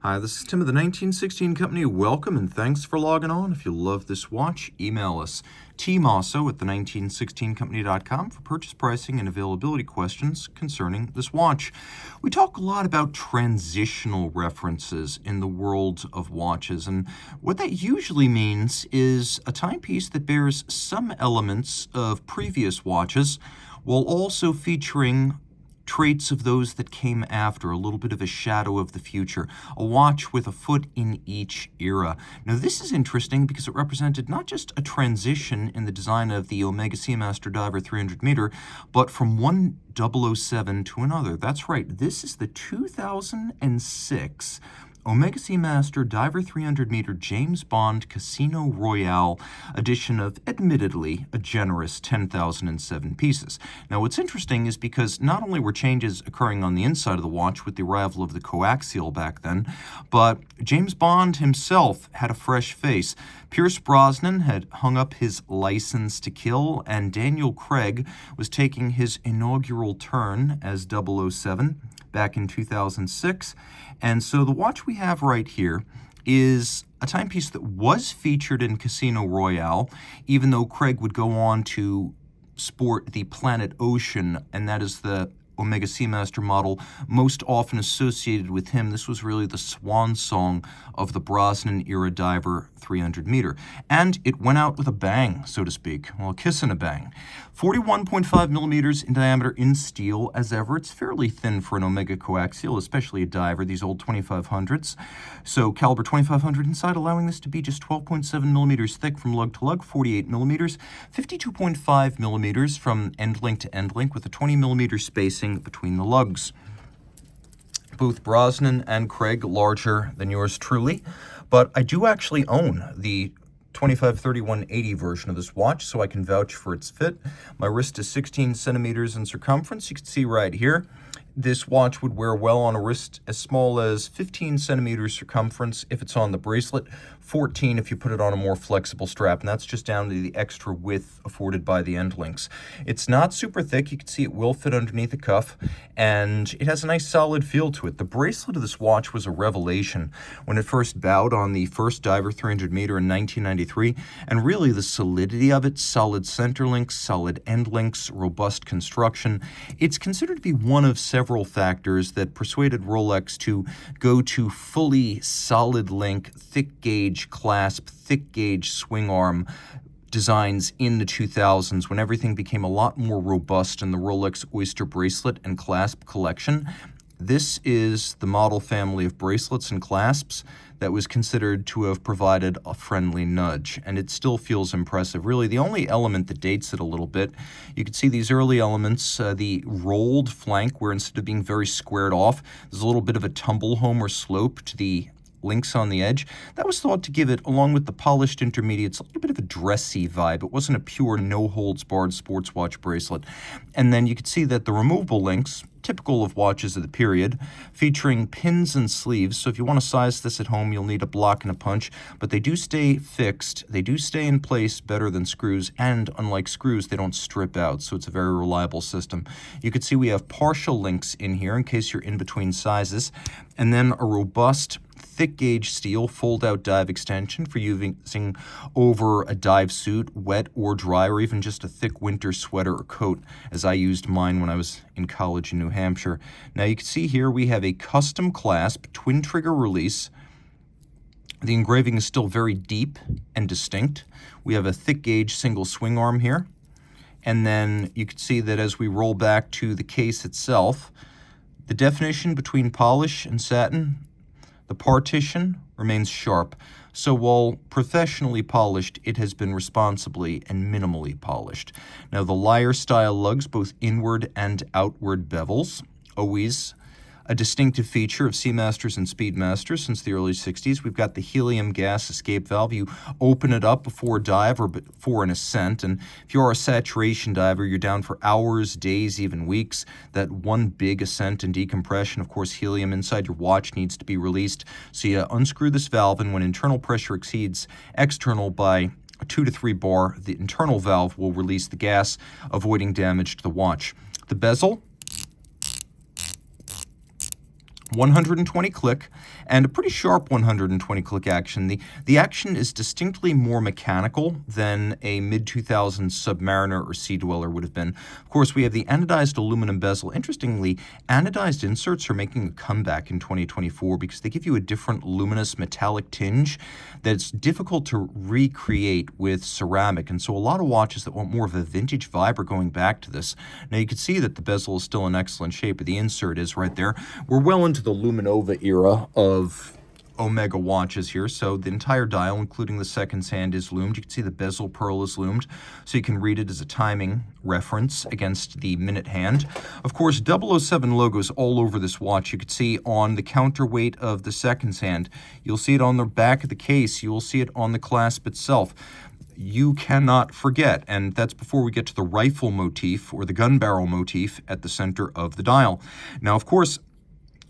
Hi, this is Tim of the 1916 Company. Welcome and thanks for logging on. If you love this watch, email us tmosso at the1916company.com for purchase pricing and availability questions concerning this watch. We talk a lot about transitional references in the world of watches, and what that usually means is a timepiece that bears some elements of previous watches while also featuring traits of those that came after, a little bit of a shadow of the future, a watch with a foot in each era. Now this is interesting because it represented not just a transition in the design of the Omega Seamaster Diver 300 m, but from one 007 to another. That's right, this is the 2006 Omega Seamaster Diver 300 m James Bond Casino Royale edition of, admittedly, a generous 10,007 pieces. Now what's interesting is because not only were changes occurring on the inside of the watch with the arrival of the Coaxial back then, but James Bond himself had a fresh face. Pierce Brosnan had hung up his license to kill, and Daniel Craig was taking his inaugural turn as 007 back in 2006. And so the watch we have right here is a timepiece that was featured in Casino Royale, even though Craig would go on to sport the Planet Ocean, and that is the Omega Seamaster model most often associated with him. This was really the swan song of the Brosnan-era Diver 300 m. And it went out with a bang, so to speak. Well, a kiss and a bang. 41.5 millimeters in diameter in steel. As ever, it's fairly thin for an Omega Coaxial, especially a diver, these old 2500s. So caliber 2500 inside, allowing this to be just 12.7 millimeters thick from lug to lug, 48 millimeters, 52.5 millimeters from end link to end link with a 20 millimeter spacing between the lugs. Both Brosnan and Craig larger than yours truly, but I do actually own the 253180 version of this watch, so I can vouch for its fit. My wrist is 16 centimeters in circumference. You can see right here. This watch would wear well on a wrist as small as 15 centimeters circumference if it's on the bracelet, 14 if you put it on a more flexible strap, and that's just down to the extra width afforded by the end links. It's not super thick. You can see it will fit underneath the cuff, and it has a nice solid feel to it. The bracelet of this watch was a revelation when it first bowed on the first Diver 300 m in 1993, and really the solidity of it, solid center links, solid end links, robust construction. It's considered to be one of several factors that persuaded Rolex to go to fully solid link, thick gauge clasp, thick gauge swing arm designs in the 2000s, when everything became a lot more robust in the Rolex Oyster bracelet and clasp collection. This is the model family of bracelets and clasps that was considered to have provided a friendly nudge, and it still feels impressive. Really, the only element that dates it a little bit, you can see these early elements, the rolled flank, where instead of being very squared off, there's a little bit of a tumble home or slope to the links on the edge. That was thought to give it, along with the polished intermediates, a little bit of a dressy vibe. It wasn't a pure no-holds-barred sports watch bracelet. And then you could see that the removable links, typical of watches of the period, featuring pins and sleeves. So if you want to size this at home, you'll need a block and a punch, but they do stay fixed. They do stay in place better than screws, and unlike screws, they don't strip out, so it's a very reliable system. You can see we have partial links in here in case you're in between sizes, and then a robust thick gauge steel fold-out dive extension for using over a dive suit, wet or dry, or even just a thick winter sweater or coat, as I used mine when I was in college in New Hampshire. Now you can see here we have a custom clasp, twin trigger release. The engraving is still very deep and distinct. We have a thick gauge single swing arm here. And then you can see that as we roll back to the case itself, the definition between polish and satin, the partition remains sharp, so while professionally polished, it has been responsibly and minimally polished. Now the lyre-style lugs, both inward and outward bevels, always a distinctive feature of Seamasters and Speedmasters since the early 60s. We've got the helium gas escape valve. You open it up before a dive or before an ascent, and if you are a saturation diver, you're down for hours, days, even weeks. That one big ascent and decompression, of course, helium inside your watch needs to be released. So you unscrew this valve, and when internal pressure exceeds external by a 2 to 3 bar, the internal valve will release the gas, avoiding damage to the watch. The bezel, 120 click, and a pretty sharp 120 click action. The action is distinctly more mechanical than a mid-2000s Submariner or Sea Dweller would have been. Of course, we have the anodized aluminum bezel. Interestingly, anodized inserts are making a comeback in 2024 because they give you a different luminous metallic tinge that's difficult to recreate with ceramic, and so a lot of watches that want more of a vintage vibe are going back to this. Now, you can see that the bezel is still in excellent shape, but the insert is right there. We're well into the Luminova era of Omega watches here, so the entire dial, including the seconds hand, is loomed. You can see the bezel pearl is loomed, so you can read it as a timing reference against the minute hand. Of course, 007 logos all over this watch. You can see on the counterweight of the seconds hand. You'll see it on the back of the case. You will see it on the clasp itself. You cannot forget, and that's before we get to the rifle motif or the gun barrel motif at the center of the dial. Now, of course,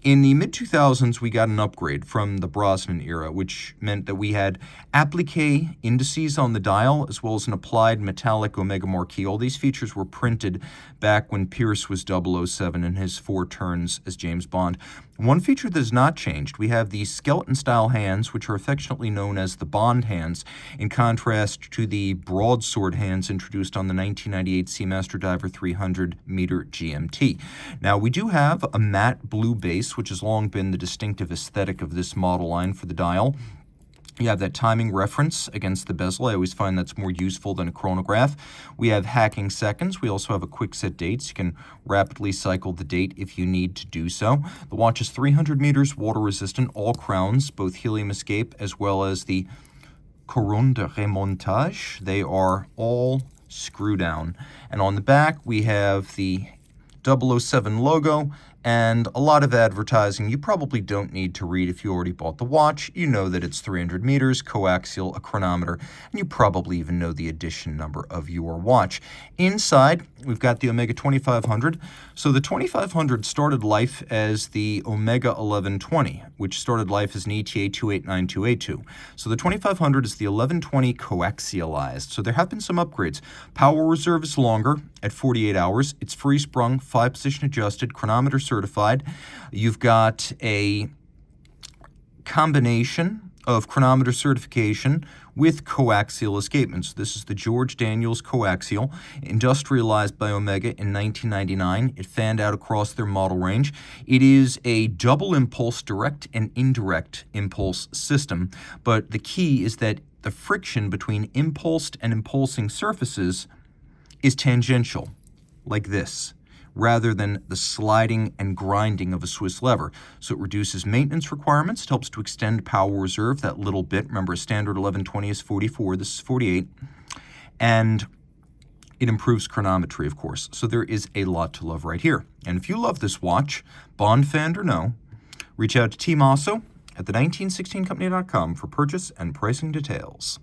in the mid-2000s, we got an upgrade from the Brosnan era, which meant that we had applique indices on the dial, as well as an applied metallic Omega marquee. All these features were printed back when Pierce was 007 in his 4 turns as James Bond. One feature that has not changed, we have the skeleton-style hands, which are affectionately known as the Bond hands, in contrast to the broadsword hands introduced on the 1998 Seamaster Diver 300-meter GMT. Now, we do have a matte blue base, which has long been the distinctive aesthetic of this model line for the dial. You have that timing reference against the bezel. I always find that's more useful than a chronograph. We have hacking seconds. We also have a quick set dates. You can rapidly cycle the date if you need to do so. The watch is 300 meters, water resistant, all crowns, both helium escape as well as the couronne de remontage. They are all screw down. And on the back, we have the 007 logo and a lot of advertising you probably don't need to read if you already bought the watch. You know that it's 300 meters, coaxial, a chronometer, and you probably even know the edition number of your watch. Inside, we've got the Omega 2500. So the 2500 started life as the Omega 1120, which started life as an ETA 289282. So the 2500 is the 1120 coaxialized. So there have been some upgrades. Power reserve is longer at 48 hours. It's free sprung, 5-position adjusted, chronometer certified. You've got a combination of chronometer certification with coaxial escapements. This is the George Daniels Coaxial, industrialized by Omega in 1999. It fanned out across their model range. It is a double impulse direct and indirect impulse system, but the key is that the friction between impulsed and impulsing surfaces is tangential, like this, rather than the sliding and grinding of a Swiss lever. So it reduces maintenance requirements. It helps to extend power reserve that little bit. Remember, a standard 1120 is 44. This is 48. And it improves chronometry, of course. So there is a lot to love right here. And if you love this watch, Bond fan or no, reach out to Team Mosso at the 1916company.com for purchase and pricing details.